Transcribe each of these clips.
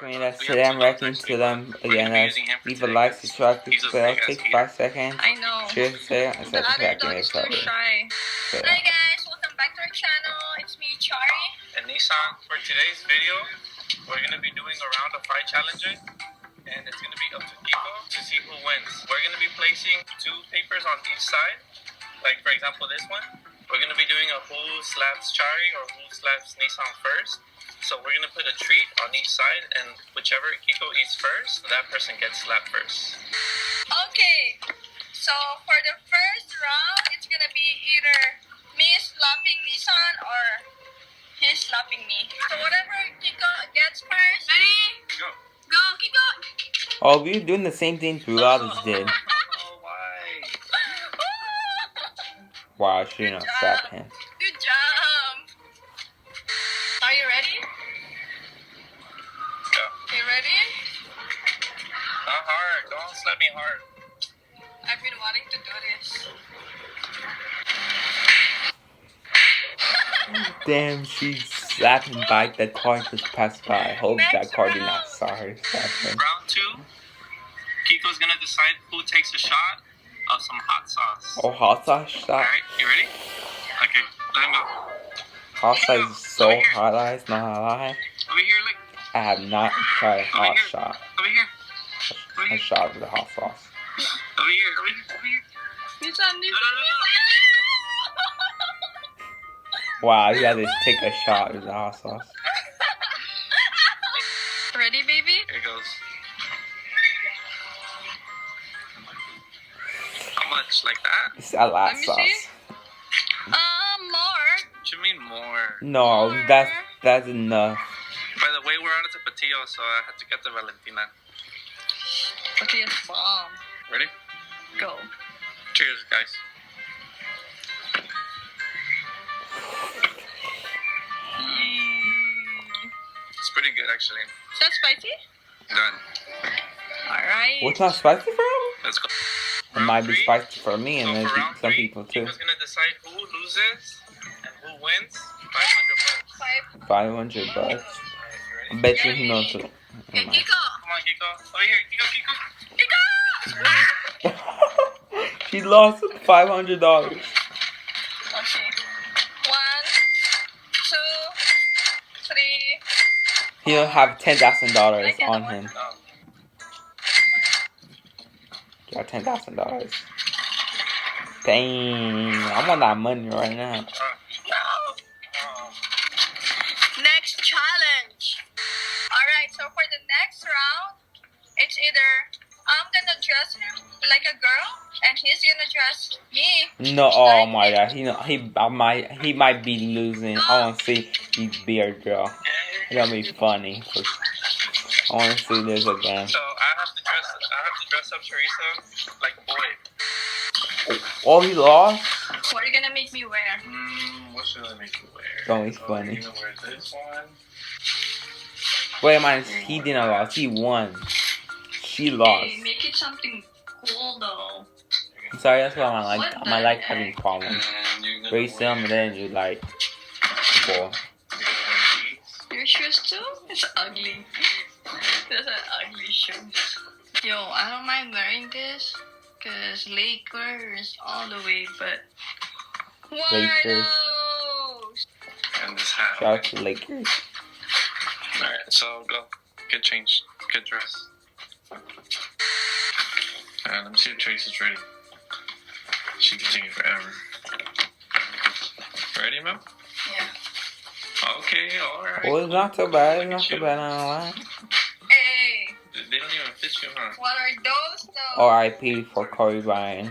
reacting us. Today I'm reacting to them again. Leave a like, subscribe, bell, take 5 seconds. I know. Share, say it, and The start other dog is too cover. shy. So, Hi guys, welcome back to our channel. It's me, Chari. And Nisan. For today's video, we're going to be doing a round of 5 challenges. And it's going to be up to Kiko to see who wins. We're going to be placing 2 papers on each side. Like for example this one. We're going to be doing a who slaps Chari or who slaps Nisan first. So we're going to put a treat on each side, and whichever Kiko eats first, that person gets slapped first. Okay, so for the first round, it's going to be either me slapping Nisan or he slapping me. So whatever Kiko gets first. Ready? Go. Go, Kiko! oh, we're doing the same thing throughout this did. Oh, why? Wow, I shouldn't have slapped him. Good job! Are you ready? Go. You ready? Not hard. Don't slap me hard. I've been wanting to do this. Damn, she slapped him by the car just passed by. I hope that car did not saw her slap him. Round 2. Kiko's going to decide who takes a shot of some hot sauce. Oh, hot sauce shot? Alright, you ready? Okay, let him go. Hot sauce is so hot, it's not a lie. Over here, look. I have not tried a hot shot. Over here. Over A here. shot with a hot sauce. Over here. Over here. Over here. Nisan, Nisan. Wow, you had to take a shot with the hot sauce. Ready, baby? Here it goes. How much? Like that? It's a lot Let me sauce. see. More. What you mean more? No, that's enough. By the way, we're out of Tapatio, so I had to get the Valentina. Okay, it's bomb. Ready? Go. Cheers, guys. It's pretty good, actually. Is that spicy? Done. Alright. What's not spicy for him? Let's go. It might be spicy for me and So then for round some 3, people too. Kiko's gonna decide who loses and who wins. 500 bucks. 500 bucks. Alright, I you ready? bet you he knows it. Hey, Never Kiko! Come on, Kiko. Over here, Kiko, Kiko. Kiko! mind. She lost $500. Okay. 1, 2, 3. He'll have $10,000 on him. No. Got $10,000. Dang, I want that money right now. No! Next challenge. Alright, so for the next round, it's either I'm gonna dress him like a girl and he's gonna dress me. No, oh my god, he might be losing. I want to see you beard girl. It's gonna be funny. I want to see this again. So I have to dress up Teresa like a boy. Oh, he lost? What are you gonna make me wear? What should I make you wear? It's gonna be funny. I'm gonna wear this one. Wait a minute, he didn't lose. He won. She lost. Hey, make it something cool though. I'm sorry, that's why I like having problems. And you're gonna Race them and then you like, boy. Your shoes too? It's ugly. That's an ugly shoe. Yo, I don't mind wearing this because Lakers all the way, but Lakers. And this hat. Shout out to Lakers. Alright, so go. Get changed. Get dressed. Alright, let me see if Tracy's ready. She can take it forever. Ready, ma'am? Yeah. Okay, alright. Well, it's not so bad. It's not so bad, I don't lie. Hey, They don't even fit you, huh? what are those though? R.I.P. for Corey Bryant.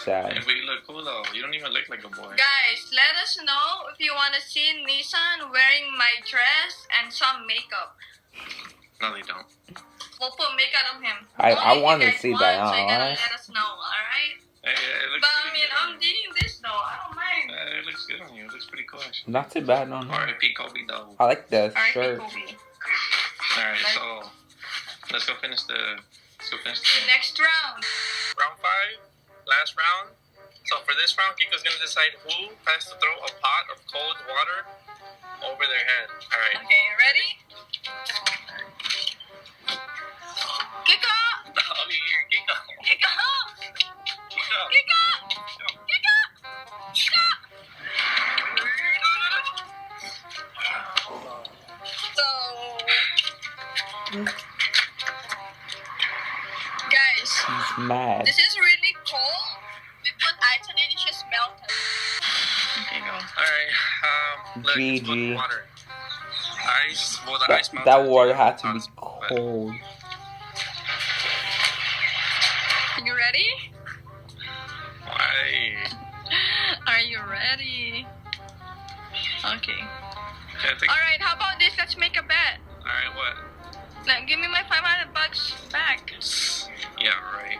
Sad. Hey, but you look cool though. You don't even look like a boy. Guys, let us know if you want to see Nisan wearing my dress and some makeup. No, they don't. We'll put makeup on him. I Only if wanna you guys see want, that, So you gotta alright? let us know, alright? Hey, it looks But I pretty mean, good on I'm you. digging this though. I don't mind. It looks good on you. It looks pretty cool actually. Not too bad, no. R.I.P. Kobe though. I like the R.I.P. shirt. Kobe. Alright, so let's go finish the. Next round. Round 5, last round. So for this round, Kiko's gonna decide who has to throw a pot of cold water over their head. Alright. Okay, ready? guys. He's mad. This is really cold. We put ice on it, it just melted. Okay, go. Alright, look, it's GG. with water. Ice, well, the ice melted. That water had to be But cold. You ready? why? Are you ready? Okay. Yeah, I think. Alright, how about this? Let's make a bet. Alright, what? Like, give me my $500 back. Yeah, right.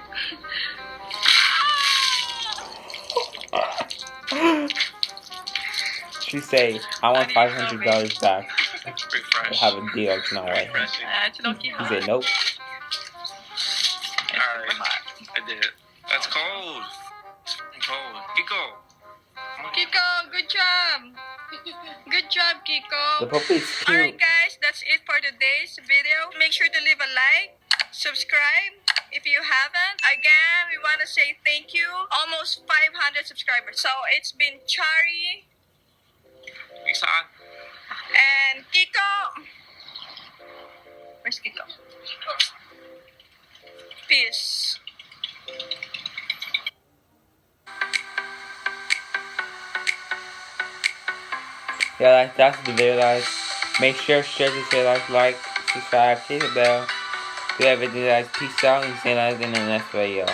She say, I want $500 back. Refresh. Have a deal tonight. Refreshing. He said, nope. Alright, I did it. That's cold. It's fucking cold. Kiko. Kiko, good job. Good job, The Kiko. puppy's Alright cute. guys, that's it for today's video. Make sure to leave a like, subscribe if you haven't. Again, we want to say thank you. Almost 500 subscribers. So it's been Chari Nisan. and Kiko. Where's Kiko? Peace. Yeah, that's the video, guys. Make sure to share this video, like, subscribe, hit the bell. Do everything, guys. Peace out and see you guys in the next video.